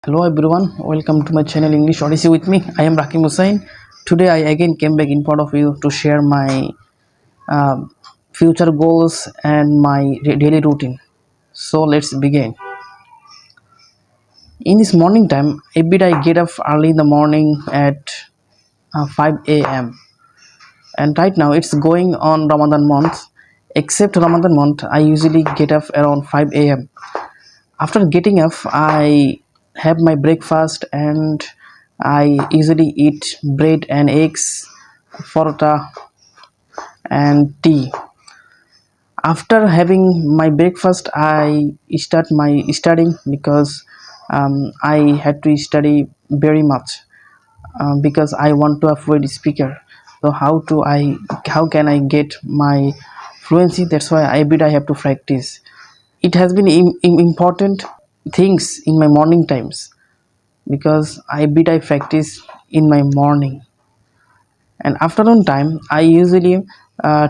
Hello everyone, welcome to my channel English Odyssey with me. I am Rakim Hussain. Today I again came back in front of you to share my uh, future goals and my daily routine. So let's begin. In this morning time, every day I get up early in the morning at 5 a.m. And right now it's going on Ramadan month. Except Ramadan month, I usually get up around 5 a.m. After getting up, I have my breakfast and I usually eat bread and eggs, farta, and tea. After having my breakfast, I start my studying because I had to study very much because I want to avoid speaker. So how can I get my fluency? That's why every day I have to practice. It has been important things in my morning times because I practice in my morning. And afternoon time I usually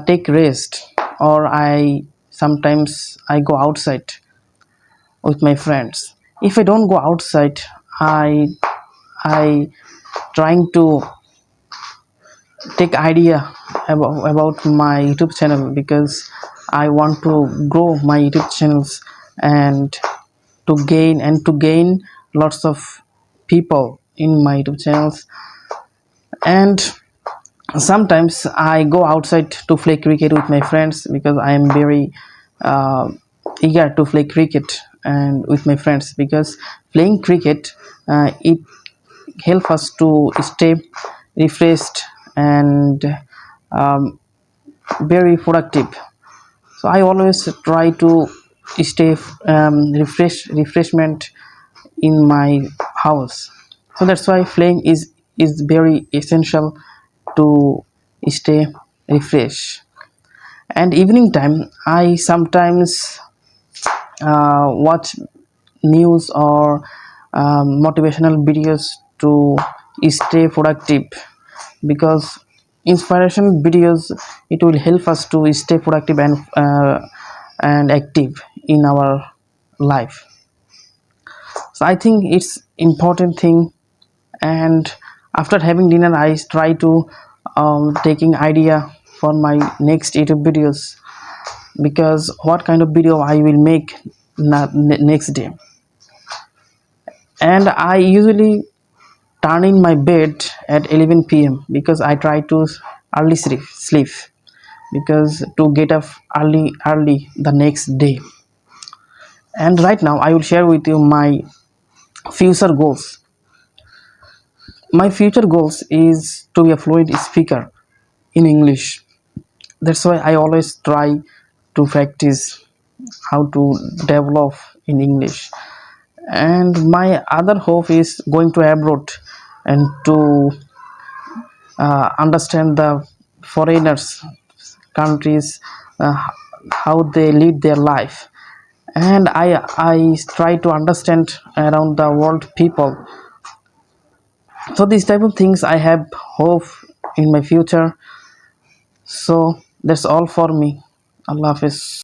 take rest, or I sometimes I go outside with my friends. If I don't go outside, I trying to take idea about my YouTube channel because I want to grow my YouTube channels and to gain lots of people in my YouTube channels. And sometimes I go outside to play cricket with my friends because I am very uh, eager to play cricket and with my friends, because playing cricket it helps us to stay refreshed and um, very productive. So I always try to stay refreshment in my house. So that's why playing is very essential to stay refreshed. And evening time I sometimes watch news or motivational videos to stay productive, because inspirational videos, it will help us to stay productive and active in our life. So I think it's important thing. And after having dinner I try to taking idea for my next YouTube videos, because what kind of video I will make next day. And I usually turn in my bed at 11 p.m. because I try to early sleep because to get up early the next day. And right now I will share with you my future goals. My future goals is to be a fluent speaker in English. That's why I always try to practice how to develop in English. And my other hope is going to abroad and to understand the foreigners countries, uh, how they lead their life. And I try to understand around the world people. So these type of things I have hope in my future. So that's all for me. Allah Hafiz.